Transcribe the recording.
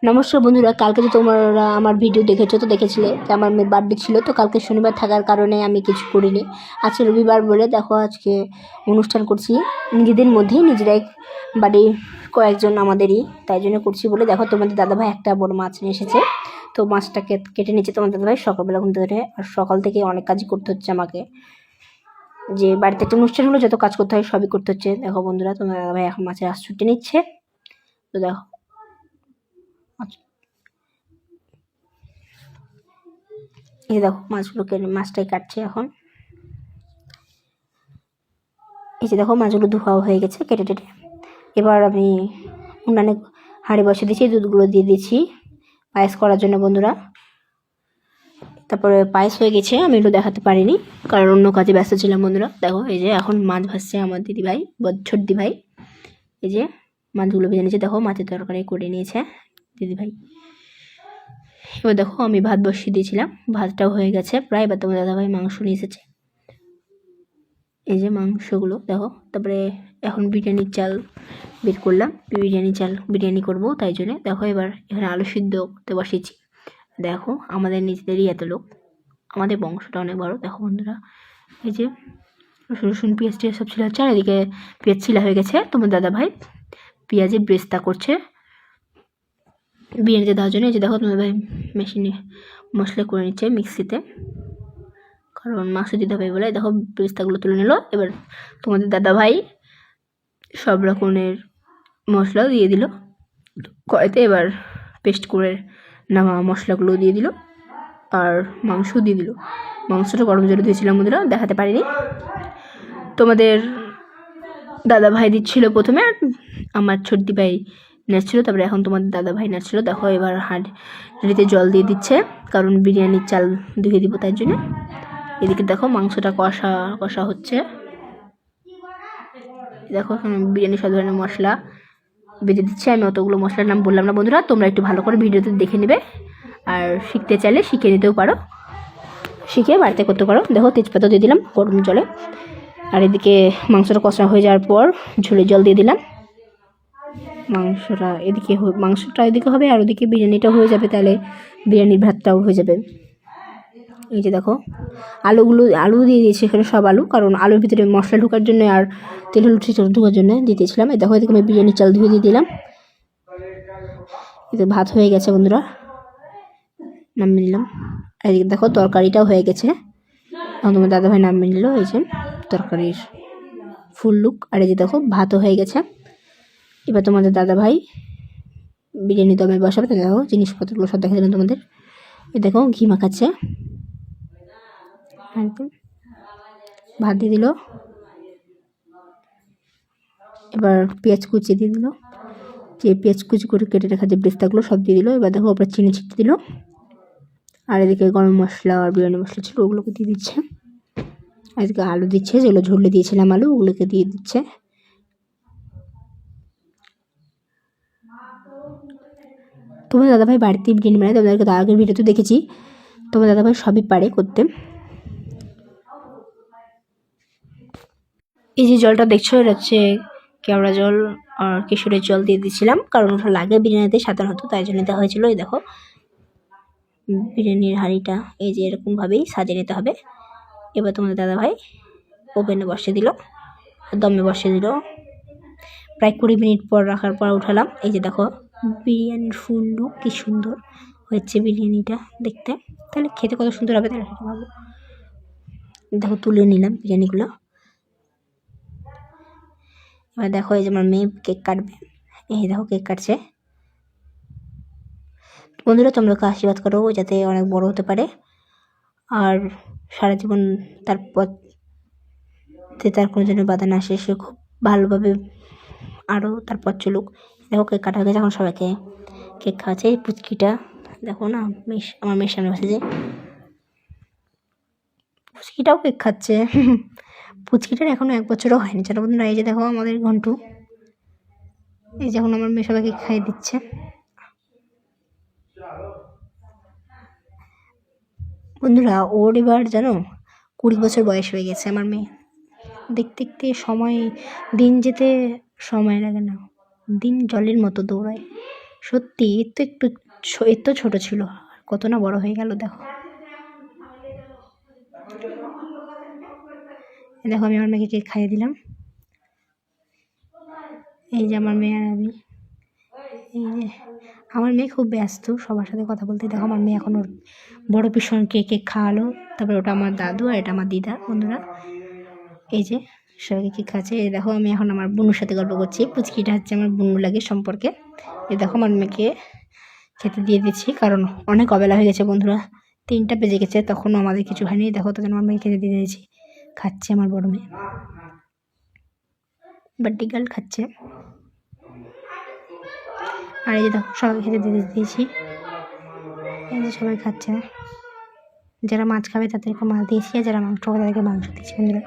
নমস্কার বন্ধুরা, কালকে তো তোমরা আমার ভিডিও দেখেছো, তো দেখেছিলে যে আমার মেয়ের বার্থডে ছিল। তো কালকে শনিবার থাকার কারণে আমি কিছু করিনি। আজকে রবিবার বলে দেখো আজকে অনুষ্ঠান করছি নিজেদের মধ্যেই, নিজেরাই বাড়ির কয়েকজন আমাদেরই, তাই জন্য করছি বলে দেখো তোমাদের দাদাভাই একটা বড় মাছ নিয়ে এসেছে। তো মাছটা কেটে নিচ্ছে তোমাদের দাদাভাই সকালবেলা ঘুম থেকে। আর সকাল থেকে অনেক কাজই করতে হচ্ছে আমাকে, যে বাড়িতে একটা অনুষ্ঠান হলো যত কাজ করতে হয় সবই করতে হচ্ছে। দেখো বন্ধুরা, তোমাদের দাদাভাই এখন মাছের আঁশ ছুটে নিচ্ছে। তো দেখো এই দেখো মাছটাই কাটছে এখন। এই যে দেখো মাছগুলো ধোয়া হয়ে গেছে কেটে। এবার আমি উনানে হাঁড়ি বসে দিয়েছি, দুধগুলো দিয়ে দিয়েছি পায়েস করার জন্য বন্ধুরা। তারপরে পায়েস হয়ে গেছে, আমি এগুলো দেখাতে পারিনি কারণ অন্য কাজে ব্যস্ত ছিলাম বন্ধুরা। দেখো এই যে এখন মাছ ভাজছে আমার দিদিভাই, ছোট দিদিভাই। এই যে মাছগুলো ভেজে নিয়েছে, দেখো মাছের তরকারি করে নিয়েছে দিদিভাই। এবার দেখো আমি ভাত বসিয়ে দিয়েছিলাম, ভাতটাও হয়ে গেছে প্রায়। এবার তোমার দাদাভাই মাংস নিয়ে এসেছে, এই যে মাংসগুলো দেখো। তারপরে এখন বিরিয়ানির চাল বের করলাম, বিরিয়ানি করবো, তাই জন্য দেখো এবার এখানে আলু সিদ্ধ করতে বসিয়েছি। দেখো আমাদের নিজেদেরই এত লোক, আমাদের বংশটা অনেক বড়। দেখো বন্ধুরা, এই যে রসুন পেঁয়াজ টিয়াজ সব ছিলা, চারিদিকে পেঁয়াজ ছিলা হয়ে গেছে। তোমার দাদাভাই পেঁয়াজের ব্রেস্তা করছে বিরিয়ানিতে দেওয়ার জন্য। এই যে দেখো তোমার ভাই মেশিনে মশলা করে নিচ্ছে মিক্সিতে, কারণ মাংস দিতে হবে বলে। দেখো ব্রেস্তাগুলো তুলে নিল। এবার তোমাদের দাদাভাই সব রকমের মশলা দিয়ে দিল কড়াইতে। এবার পেস্ট করে নামা মশলাগুলো দিয়ে দিল আর মাংস দিয়ে দিল। মাংসটা গরম জলে দিয়েছিলাম বন্ধুরা, দেখাতে পারিনি। তোমাদের দাদাভাই দিচ্ছিল প্রথমে, আর আমার ছোট্টি ভাই নাচছিল, তারপরে এখন তোমাদের দাদাভাই নাচছিল। দেখো এবার হাঁড়িতে জল দিয়ে দিচ্ছে, কারণ বিরিয়ানির চাল ধুয়ে দিব তাই জন্য। এদিকে দেখো মাংসটা কষা হচ্ছে। দেখো এখানে বিরিয়ানি সব ধরনের মশলা বেঁধে দিচ্ছে। আমি অতগুলো মশলার নাম বললাম না বন্ধুরা, তোমরা একটু ভালো করে ভিডিওতে দেখে নেবে, আর শিখতে চাইলে শিখে নিতেও পারো, শিখে বাড়িতে করতে পারো। দেখো তেজপাতা দিয়ে দিলাম গরম জলে। আর এদিকে মাংসটা কষা হয়ে যাওয়ার পর ঝোলের জল দিয়ে দিলাম। মাংসটা এদিকে হবে আর ওদিকে বিরিয়ানিটা হয়ে যাবে, তাহলে বিরিয়ানির ভাতটাও হয়ে যাবে। এই যে দেখো আলু দিয়ে দিয়েছি এখানে, সব আলু, কারণ আলুর ভিতরে মশলা ঢোকার জন্য আর তেল হলুদ ঢোকার জন্য দিতেছিলাম। এই দেখো এদিকে আমি বিরিয়ানির চাল ধুয়ে দিয়ে দিলাম। এতে ভাত হয়ে গেছে বন্ধুরা, নামিয়ে নিলাম। আর এদিকে দেখো তরকারিটাও হয়ে গেছে, এখন তোমার দাদাভাই নামিয়ে নিল। এই যে তরকারির ফুল লুক। আর এই যে দেখো ভাতও হয়ে গেছে। এবার তোমাদের দাদাভাই বিরিয়ানি দমে বসাবে। দেখো জিনিসপত্রগুলো সব দেখা দিলাম তোমাদের। এই দেখো ঘি মাখাচ্ছে, ভাত দিয়ে দিল। এবার পেঁয়াজ কুচি দিয়ে দিল, যে পেঁয়াজ কুচি করে কেটে রাখা যে ব্রেস্তাগুলো সব দিয়ে দিল। এবার দেখো ওপরে চিনি ছিটে দিল। আর এদিকে গরম মশলা আর বিরিয়ানি মশলা ছিল ওগুলোকে দিয়ে দিচ্ছে। আর এদিকে আলু দিচ্ছে, যেগুলো ঝুলে দিয়েছিলাম আলু, ওগুলোকে দিয়ে দিচ্ছে। তোমার দাদাভাই বাড়িতে বিরিয়ানি বানায়, তোমাদেরকে আগের ভিডিওতে দেখেছি। তোমার দাদাভাই সবই পারে করতে। এই যে জলটা দেখছো, এটা হচ্ছে কেওড়া জল আর কেশরের জল দিয়ে দিয়েছিলাম, কারণ ওটা লাগে বিরিয়ানিতে সাধারণত, তাই জন্য দেওয়া হয়েছিল। এই দেখো বিরিয়ানির হাঁড়িটা এই যে এরকমভাবেই সাজিয়ে নিতে হবে। এবার তোমাদের দাদাভাই ওভেনে বসিয়ে দিল, দমে বসিয়ে দিল। প্রায় 20 মিনিট পর রাখার পর উঠালাম। এই যে দেখো বিরিয়ানির ফুল লুক, কি সুন্দর হয়েছে বিরিয়ানিটা দেখতে, তাহলে খেতে কত সুন্দর হবে তাহলে সেটা ভাবো। দেখো তুলে নিলাম বিরিয়ানিগুলো। এবার দেখো এই যে আমার মেয়ে কেক কাটবে, এই দেখো কেক কাটছে। বন্ধুরা তোমরা ওকে আশীর্বাদ করো যাতে অনেক বড় হতে পারে, আর সারা জীবন তার কোনো জন্য বাধা না আসে, সে খুব ভালোভাবে আরও তারপর চলুক। দেখো কেক কাটা হয়ে গেছে, এখন সবাইকে কেক খাওয়াচ্ছে। এই পুচকিটা দেখো না, আমার মেয়ের সামনে বসেছে, পুচকিটাও কেক খাচ্ছে। পুচকিটার এখনও 1 বছরও হয়নি জানো বন্ধুরা। এই যে দেখো আমাদের ঘন্টু, এই যে এখন আমার মেয়ে সবাইকে খাইয়ে দিচ্ছে। বন্ধুরা ওর এবার জানো 20 বছর বয়স হয়ে গেছে আমার মেয়ে। দেখতে দেখতে দিন যেতে সময় লাগে না, দিন জলের মতো দৌড়ায়, সত্যি এর তো একটু এর তো ছোটো ছিল, কত না বড় হয়ে গেল দেখো। দেখো আমি আমার মেয়েকে কেক খাইয়ে দিলাম। এই যে আমার মেয়ে আর আমি। এই যে আমার মেয়ে খুব ব্যস্ত সবার সাথে কথা বলতে। দেখো আমার মেয়ে এখন ওর বড় পিসনকে কেক খাওয়ালো, তারপরে ওটা আমার দাদু আর এটা আমার দিদা। বন্ধুরা এই যে সবাইকে কেক খাচ্ছে। এই দেখো আমি এখন আমার বুনুর সাথে গল্প করছি। পুচকিটা হচ্ছে আমার বুনু লাগে সম্পর্কে। এই দেখো আমার মেয়েকে খেতে দিয়ে দিচ্ছি, কারণ অনেক অবেলা হয়ে গেছে বন্ধুরা, 3টা বেজে গেছে, তখনও আমাদের কিছু হয়নি। দেখো তার জন্য আমার মেয়েকে খেতে দিয়ে দিয়েছি। খাচ্ছে আমার বড় মেয়ে, বার্থডে গার্ল খাচ্ছে। আর এই যে দেখো সবাই খেতে দিয়ে দিয়েছি। এই যে সবাই খাচ্ছে, যারা মাছ খাবে তাদেরকে মাছ দিয়েছি, আর যারা মাংস খাবে তাদেরকে মাংস দিয়েছি বন্ধুরা।